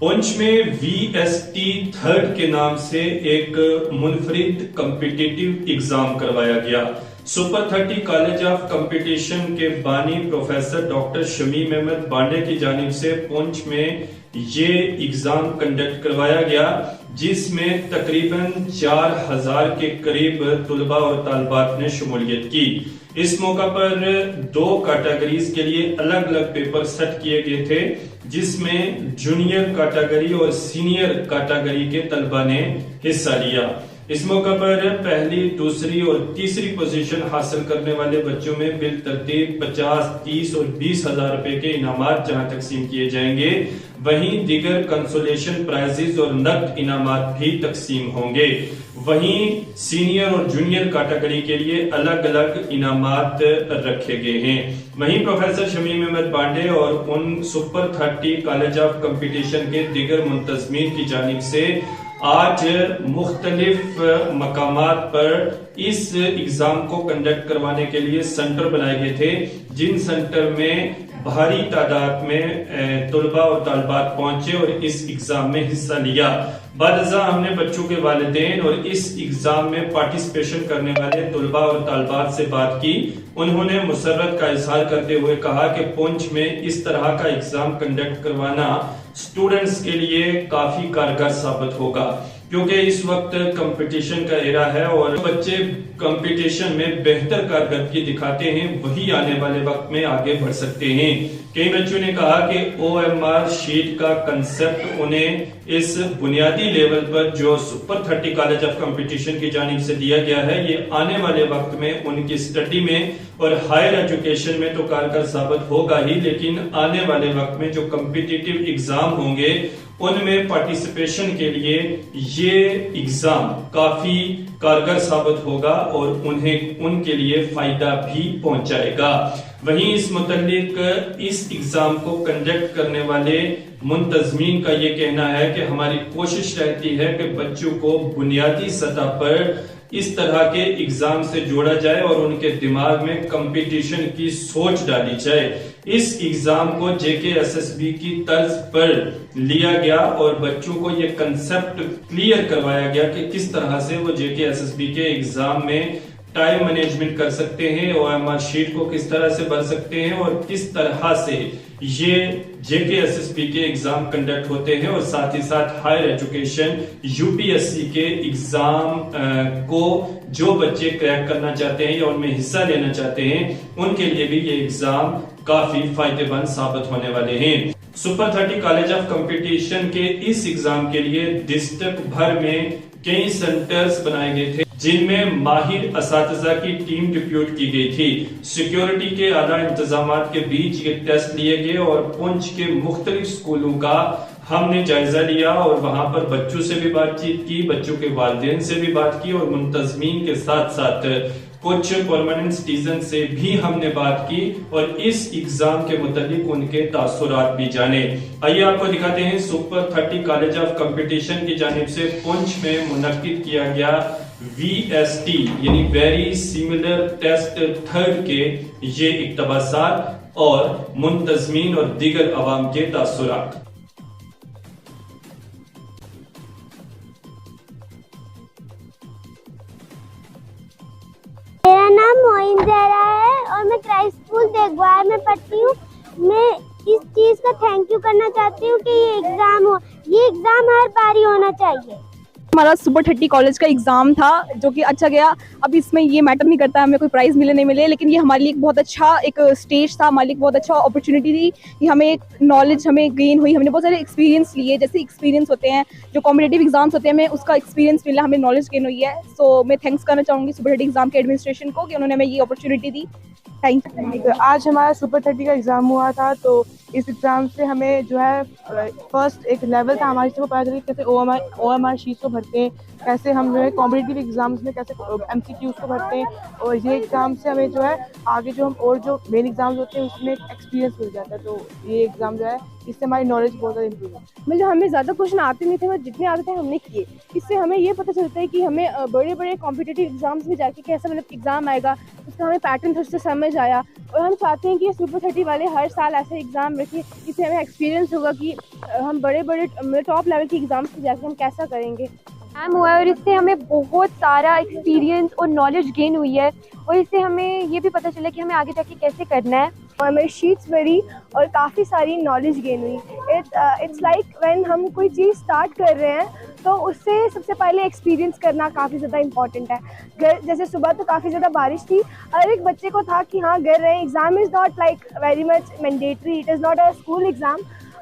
पुंछ में VST third के नाम से एक मुनफरिद कॉम्पिटिटिव एग्जाम करवाया गया। सुपर 30 कॉलेज ऑफ कंपटीशन के बानी प्रोफेसर डॉक्टर शमीम अहमद बांडे की जानिब से पुंछ में ये एग्जाम कंडक्ट करवाया गया, जिसमें तकरीबन 4000 के करीब तुलबा और तालबात ने शमूलियत की। इस मौका पर 2 कैटेगरीज के लिए अलग अलग पेपर सेट किए गए थे, जिसमें जूनियर कैटेगरी और सीनियर कैटेगरी के तलबा ने हिस्सा लिया। इस मौका पर पहली, दूसरी और तीसरी पोजीशन हासिल करने वाले बच्चों में बिल तरतीब 50, 30 और 20 हजार रुपए के इनामात जहां तकसीम किए जाएंगे, वहीं दीगर कंसोलेशन प्राइजेस और नकद इनामात भी तकसीम होंगे। वहीं सीनियर और जूनियर कैटेगरी के लिए अलग अलग इनामात रखे गए हैं। वहीं प्रोफेसर शमीम अहमद बांडे और उन सुपर 30 कॉलेज ऑफ कंपटीशन के दीगर मुंतजमीन की जानिब से आज मुख्तलिफ मकामात पर इस एग्जाम को कंडक्ट करवाने के लिए सेंटर बनाए गए थे, जिन सेंटर में भारी तादाद में तुलबा और तालबात पहुंचे और इस एग्जाम में हिस्सा लिया। बादशाह हमने बच्चों के वालिदैन और इस एग्जाम में पार्टिसिपेशन करने वाले तुलबा और तालबात से बात की। उन्होंने मुसर्रत का इजहार करते हुए कहा कि पुंछ में इस तरह का एग्जाम कंडक्ट करवाना स्टूडेंट्स के लिए काफी कारगर साबित होगा, क्योंकि इस वक्त कंपटीशन का एरा है और बच्चे कंपटीशन में बेहतर कारकर्दगी दिखाते हैं, वही आने वाले वक्त में आगे बढ़ सकते हैं। कई बच्चों ने कहा कि OMR शीट का कंसेप्ट उन्हें इस बुनियादी लेवल पर जो सुपर 30 कॉलेज ऑफ कंपटीशन की जानिब से दिया गया है, ये आने वाले वक्त में उनकी स्टडी में और हायर एजुकेशन में तो कारगर साबित होगा ही, लेकिन आने वाले वक्त में जो कॉम्पिटिटिव एग्जाम होंगे उनमें पार्टिसिपेशन के लिए ये एग्जाम काफी कारगर साबित होगा और उन्हें उनके लिए फायदा भी पहुंचाएगा। वहीं इस मुतल्लिक इस एग्जाम को कंडक्ट करने वाले मुंतजमीन का ये कहना है कि हमारी कोशिश रहती है कि बच्चों को बुनियादी सतह पर इस तरह के एग्जाम से जोड़ा जाए और उनके दिमाग में कंपटीशन की सोच डाली जाए। इस एग्जाम को JKSSB की तर्ज पर लिया गया और बच्चों को ये कंसेप्ट क्लियर करवाया गया कि किस तरह से वो JKSSB के एग्जाम में टाइम मैनेजमेंट कर सकते हैं, OMR शीट को किस तरह से भर सकते हैं और किस तरह से ये JKSSB के एग्जाम कंडक्ट होते हैं, और साथ ही साथ हायर एजुकेशन UPSC के एग्जाम को जो बच्चे क्रैक करना चाहते हैं या उनमें हिस्सा लेना चाहते हैं, उनके लिए भी ये एग्जाम काफी फायदेमंद साबित होने वाले हैं। सुपर 30 कॉलेज ऑफ कंपटीशन के इस एग्जाम के लिए डिस्ट्रिक्ट भर में कई सेंटर्स बनाए गए थे, जिनमें माहिर असातिज़ा की टीम डिप्यूट की गई थी। सिक्योरिटी के आला इंतजामात के बीच ये टेस्ट लिए गए और पुंछ के मुख्तलिफ स्कूलों का हमने जायजा लिया और वहां पर बच्चों से भी बातचीत की, बच्चों के वालिदैन से भी बात की और मुंतजमीन के साथ साथ कुछ परमानेंट सिटीजन से भी हमने बात की और इस एग्जाम के मुताबिक उनके तासुरात भी जाने। आइए आपको दिखाते हैं सुपर 30 कॉलेज ऑफ कंपटीशन की जानिब से पुंछ में मुनक्किद किया गया VST यानी वेरी सिमिलर टेस्ट थर्ड के ये इक्तबासात और मुंतजमीन और दीगर अवाम के तासुरात। मेरा नाम मोइन जहरा है और मैं क्राइस्ट स्कूल देखभाल में पढ़ती हूँ। मैं इस चीज का थैंक यू करना चाहती हूँ कि ये एग्जाम हर बारी होना चाहिए। हमारा सुपर 30 कॉलेज का एग्ज़ाम था जो कि अच्छा गया। अब इसमें ये मैटर नहीं करता हमें कोई प्राइज़ मिले नहीं मिले, लेकिन ये हमारे लिए एक बहुत अच्छा एक स्टेज था, हमारे लिए एक बहुत अच्छा अपॉर्चुनिटी थी कि हमें एक नॉलेज हमें गेन हुई, हमने बहुत सारे एक्सपीरियंस लिए। जैसे एक्सपीरियंस होते हैं जो कॉम्पिटिटिव एग्जाम्स होते हैं, हमें उसका एक्सपीरियंस मिला, हमें नॉलेज गेन हुई है। सो मैं थैंक्स करना चाहूँगी सुपर 30 एग्जाम के एडमिनिस्ट्रेशन को कि उन्होंने हमें ये अपॉर्चुनिटी दी। Thank you. आज हमारा सुपर 30 का एग्ज़ाम हुआ था, तो इस एग्ज़ाम से हमें जो है फर्स्ट एक लेवल था हमारे से पता चली कैसे OMR शीट को भरते हैं, कैसे हम जो है कॉम्पिटिटिव एग्जाम्स में कैसे MCQs को भरते हैं, और ये एग्ज़ाम से हमें जो है आगे जो हम और जो मेन एग्जाम्स होते हैं उसमें एक्सपीरियंस मिल जाता है। तो ये एग्ज़ाम जो है इससे हमारी नॉलेज बहुत ज़्यादा इम्प्रूव है। मतलब हमें ज़्यादा क्वेश्चन आते नहीं थे, पर जितने आते थे हमने किए। इससे हमें ये पता चलता है कि हमें बड़े बड़े कॉम्पिटिटिव एग्जाम्स में जाके कैसा मतलब एग्ज़ाम आएगा, उसका हमें पैटर्न थोड़ा सा समझ आया। और हम चाहते हैं कि सुपर 30 वाले हर साल ऐसे एग्ज़ाम रखिए, इससे हमें एक्सपीरियंस होगा कि हम बड़े बड़े टॉप लेवल के एग्ज़ाम्स में जाकर हम कैसा करेंगे। एग्जाम हुआ है और इससे हमें बहुत सारा एक्सपीरियंस और नॉलेज गेन हुई है और इससे हमें ये भी पता चला कि हमें आगे जाके कैसे करना है। और हमें शीट्स भरी और काफ़ी सारी नॉलेज गेन हुई। इट्स लाइक व्हेन हम कोई चीज़ स्टार्ट कर रहे हैं तो उससे सबसे पहले एक्सपीरियंस करना काफ़ी ज़्यादा इंपॉर्टेंट है। जैसे सुबह तो काफ़ी ज़्यादा बारिश थी, हर एक बच्चे को था कि हाँ कर रहे हैं, exam is not like very much mandatory, it is not a school exam,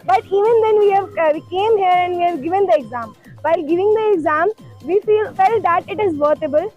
but even then we came here and we have given the exam. While giving the exam, we felt that it is worthable.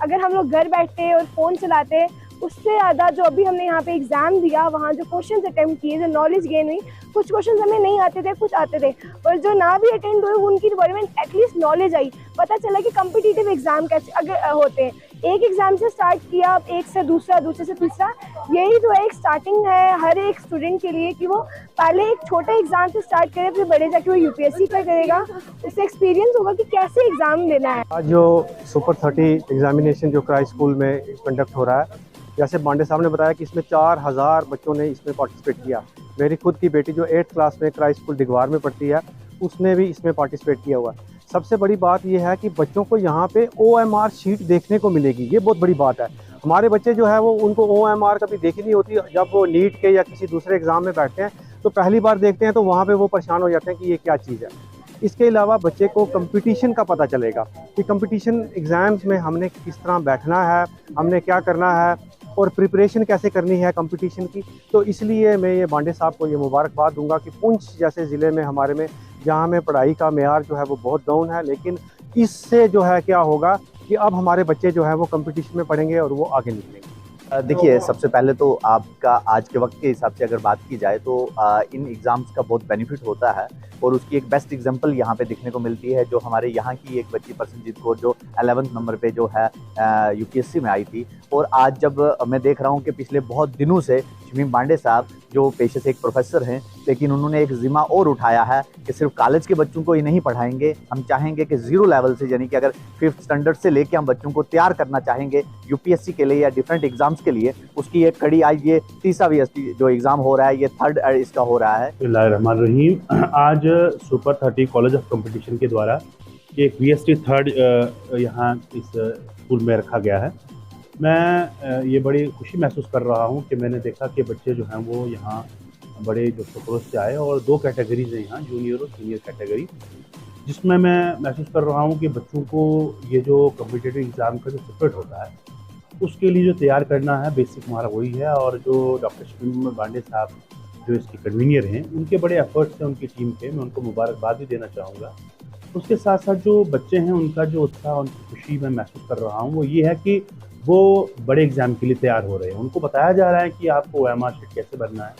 अगर हम लोग घर बैठते और phone चलाते, उससे ज़्यादा जो अभी हमने यहाँ पे एग्ज़ाम दिया, वहाँ जो क्वेश्चन अटेम्प्ट किए, जो नॉलेज गेन हुई, कुछ क्वेश्चन हमें नहीं आते थे, कुछ आते थे, और जो ना भी अटेंड हुए उनकी बारे में एटलीस्ट नॉलेज आई, पता चला कि कम्पिटिटिव एग्ज़ाम कैसे अगर होते हैं। एक एग्ज़ाम से स्टार्ट किया, एक से दूसरा, दूसरे से तीसरा, यही जो है एक स्टार्टिंग है हर एक स्टूडेंट के लिए कि वो पहले एक छोटे एग्ज़ाम से स्टार्ट करे, फिर बड़े जाके वो यूपीएससी का करेगा, उससे एक्सपीरियंस होगा कि कैसे एग्ज़ाम देना है। आज जो सुपर 30 एग्जामिनेशन जो क्राइस्ट स्कूल में कंडक्ट हो रहा है, जैसे बांडे साहब ने बताया कि इसमें 4000 बच्चों ने इसमें पार्टिसिपेट किया। मेरी खुद की बेटी जो 8th क्लास में क्राइस्ट स्कूल डिगवार में पढ़ती है, उसने भी इसमें पार्टिसिपेट किया हुआ है। सबसे बड़ी बात यह है कि बच्चों को यहाँ पे OMR शीट देखने को मिलेगी, ये बहुत बड़ी बात है। हमारे बच्चे जो है वो उनको OMR कभी देखी नहीं होती, जब वो नीट के या किसी दूसरे एग्ज़ाम में बैठते हैं तो पहली बार देखते हैं तो वहाँ पे वो परेशान हो जाते हैं कि ये क्या चीज़ है। इसके अलावा बच्चे को कंपटीशन का पता चलेगा कि कंपटीशन एग्ज़ाम्स में हमने किस तरह बैठना है, हमने क्या करना है और प्रिपरेशन कैसे करनी है कंपटीशन की। तो इसलिए मैं ये बांडे साहब को ये मुबारकबाद दूंगा कि पुंछ जैसे ज़िले में हमारे में, जहाँ में पढ़ाई का मेयार जो है वो बहुत डाउन है, लेकिन इससे जो है क्या होगा कि अब हमारे बच्चे जो है वो कंपटीशन में पढ़ेंगे और वो आगे निकलेंगे। देखिए, सबसे पहले तो आपका आज के वक्त के हिसाब से अगर बात की जाए तो इन एग्ज़ाम्स का बहुत बेनिफिट होता है और उसकी एक बेस्ट एग्जांपल यहाँ पे दिखने को मिलती है, जो हमारे यहाँ की एक बच्ची परसनजीत कौर जो 11th नंबर पे जो है यूपीएससी में आई थी। और आज जब मैं देख रहा हूँ कि पिछले बहुत दिनों से शमीम बांडे साहब जो पेशे से एक प्रोफेसर हैं, लेकिन उन्होंने एक जिम्मा और उठाया है कि सिर्फ कॉलेज के बच्चों को ही नहीं पढ़ाएंगे, हम चाहेंगे कि 0 लेवल से, यानी कि अगर 5th स्टैंडर्ड से लेके हम बच्चों को तैयार करना चाहेंगे यूपीएससी के लिए या डिफरेंट एग्जाम्स के लिए, उसकी एक कड़ी आज ये 3रा जो एग्ज़ाम हो रहा है, ये 3rd इसका हो रहा है। बिस्मिल्लाहिर्रहमानिर्रहीम। आज सुपर 30 कॉलेज ऑफ कंपटीशन के द्वारा एक VST 3rd यहाँ इस स्कूल में रखा गया है। मैं ये बड़ी खुशी महसूस कर रहा हूँ कि मैंने देखा कि बच्चे जो हैं वो यहाँ बड़े जो शोरों से आए, और 2 कैटेगरीज हैं यहाँ, जूनियर और सीनियर कैटेगरी, जिसमें मैं महसूस कर रहा हूँ कि बच्चों को ये जो कम्पिटिटिव एग्ज़ाम का जो सेपरेट होता है उसके लिए जो तैयार करना है, बेसिक हमारा वही है। और जो डॉक्टर शमीम बांडे साहब जो इसके कन्वीनियर हैं, उनके बड़े एफर्ट्स हैं उनकी टीम के, मैं उनको मुबारकबाद भी देना चाहूँगा। उसके साथ साथ जो बच्चे हैं उनका जो उत्साह, उनकी खुशी मैं महसूस कर रहा हूँ वो ये है कि वो बड़े एग्ज़ाम के लिए तैयार हो रहे हैं। उनको बताया जा रहा है कि आपको OMR शीट कैसे भरना है,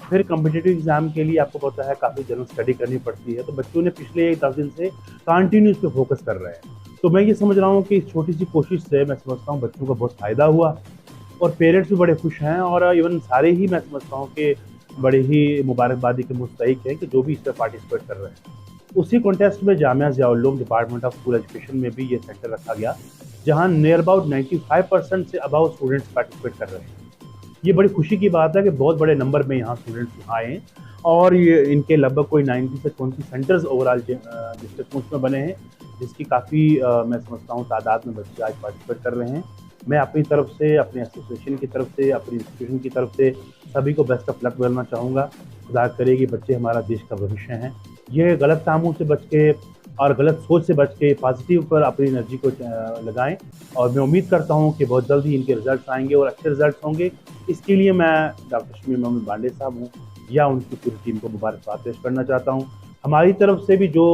फिर कम्पिटिटिव एग्ज़ाम के लिए आपको पता है काफ़ी जनरल स्टडी करनी पड़ती है। तो बच्चों ने पिछले 10 दिन से कंटिन्यूस पे फोकस कर रहे हैं। तो मैं ये समझ रहा हूँ कि इस छोटी सी कोशिश से मैं समझता हूँ बच्चों को बहुत फ़ायदा हुआ और पेरेंट्स भी बड़े खुश हैं, और इवन सारे ही मैं समझता हूँ कि बड़े ही मुबारकबादी के मुस्तहिक हैं कि जो भी इस पर पार्टिसिपेट कर रहे हैं। उसी कॉन्टेस्ट में Jamia Ziaul Uloom department of school education में भी ये सेंटर रखा गया, जहाँ नियर अबाउट 95% से अबाउ स्टूडेंट्स पार्टिसिपेट कर रहे हैं। ये बड़ी खुशी की बात है कि बहुत बड़े नंबर में यहाँ स्टूडेंट्स आए हैं, और ये इनके लगभग कोई 90 से 20 सेंटर्स ओवरऑल डिस्ट्रिक्ट पुंछ में बने हैं, जिसकी काफ़ी मैं समझता हूँ तादाद में बच्चे आज पार्टिसिपेट कर रहे हैं। मैं अपनी तरफ से, अपने एसोसिएशन की तरफ से, अपनी इंस्टीट्यूशन की तरफ से सभी को बेस्ट ऑफ लक बोलना चाहूँगा। खुदा करे कि बच्चे हमारा देश का भविष्य हैं। ये गलत कामों से बच के और गलत सोच से बच के पॉजिटिव पर अपनी एनर्जी को लगाएं, और मैं उम्मीद करता हूं कि बहुत जल्दी इनके रिजल्ट्स आएंगे और अच्छे रिजल्ट्स होंगे। इसके लिए मैं डॉक्टर शमीम बांडे साहब हूं या उनकी पूरी टीम को मुबारकबाद पेश करना चाहता हूं। हमारी तरफ से भी जो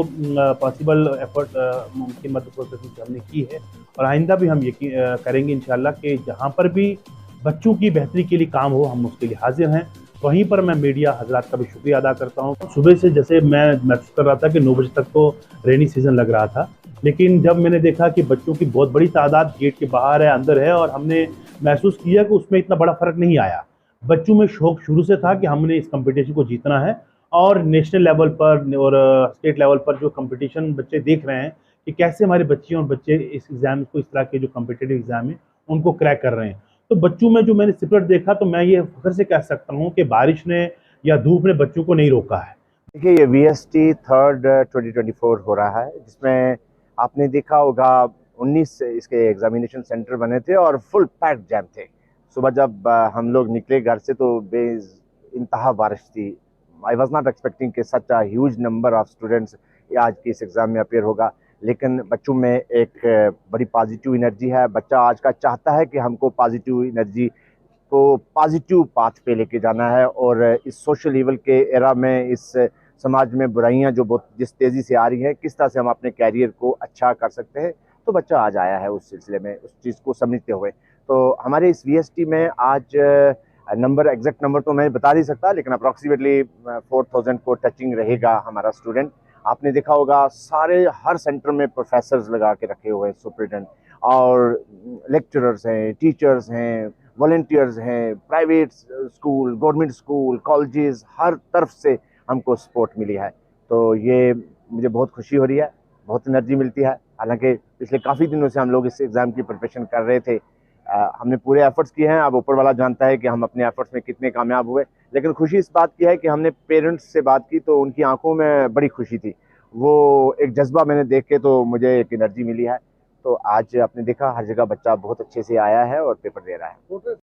पॉसिबल एफर्ट मुमकिन मध्य प्रोसेस में हमने की है, और आइंदा भी हम यकीन करेंगे इंशाल्लाह कि जहाँ पर भी बच्चों की बेहतरी के लिए काम हो, हम उसके लिए हाजिर हैं। वहीं पर मैं मीडिया हजरात का भी शुक्रिया अदा करता हूँ। सुबह से जैसे मैं महसूस कर रहा था कि 9 बजे तक तो रेनी सीज़न लग रहा था, लेकिन जब मैंने देखा कि बच्चों की बहुत बड़ी तादाद गेट के बाहर है, अंदर है, और हमने महसूस किया कि उसमें इतना बड़ा फ़र्क नहीं आया। बच्चों में शौक शुरू से था कि हमने इस कंपटीशन को जीतना है, और नेशनल लेवल पर और स्टेट लेवल पर जो कंपटीशन बच्चे देख रहे हैं कि कैसे हमारे बच्चियाँ और बच्चे इस एग्ज़ाम को, इस तरह के जो कम्पिटिटिव एग्ज़ाम है उनको क्रैक कर रहे हैं। तो बच्चों में जो मैंने स्पिरिट देखा, तो मैं ये फख्र से कह सकता हूँ कि बारिश ने या धूप ने बच्चों को नहीं रोका है। देखिए, ये VST थर्ड 2024 हो रहा है, जिसमें आपने देखा होगा 19 इसके एग्जामिनेशन सेंटर बने थे और फुल पैक्ड जैम थे। सुबह जब हम लोग निकले घर से तो इंतहा बारिश थी। आई वॉज नॉट एक्सपेक्टिंग कि such a huge number of students आज के इस एग्ज़ाम में अपेयर होगा, लेकिन बच्चों में एक बड़ी पॉजिटिव एनर्जी है। बच्चा आज का चाहता है कि हमको पॉजिटिव एनर्जी को पॉजिटिव पाथ पे लेके जाना है, और इस सोशल ईवल के एरा में, इस समाज में बुराइयां जो बहुत जिस तेज़ी से आ रही हैं, किस तरह से हम अपने कैरियर को अच्छा कर सकते हैं, तो बच्चा आज आया है उस सिलसिले में, उस चीज़ को समझते हुए। तो हमारे इस VST में आज एग्जैक्ट नंबर तो मैं बता नहीं सकता, लेकिन अप्रॉक्सीमेटली 4000 को टचिंग रहेगा हमारा स्टूडेंट। आपने देखा होगा हर सेंटर में प्रोफेसर्स लगा के रखे हुए हैं, सुपरिटेंडेंट और लेक्चरर्स हैं, टीचर्स हैं, वॉलंटियर्स हैं, private school, government school, colleges, हर तरफ से हमको सपोर्ट मिली है। तो ये मुझे बहुत खुशी हो रही है, बहुत एनर्जी मिलती है। हालांकि पिछले काफ़ी दिनों से हम लोग इस एग्ज़ाम की प्रिपरेशन कर रहे थे, हमने पूरे एफर्ट्स किए हैं। अब ऊपर वाला जानता है कि हम अपने एफर्ट्स में कितने कामयाब हुए, लेकिन खुशी इस बात की है कि हमने पेरेंट्स से बात की तो उनकी आंखों में बड़ी खुशी थी। वो एक जज्बा मैंने देख के तो मुझे एक एनर्जी मिली है। तो आज आपने देखा हर जगह बच्चा बहुत अच्छे से आया है और पेपर दे रहा है।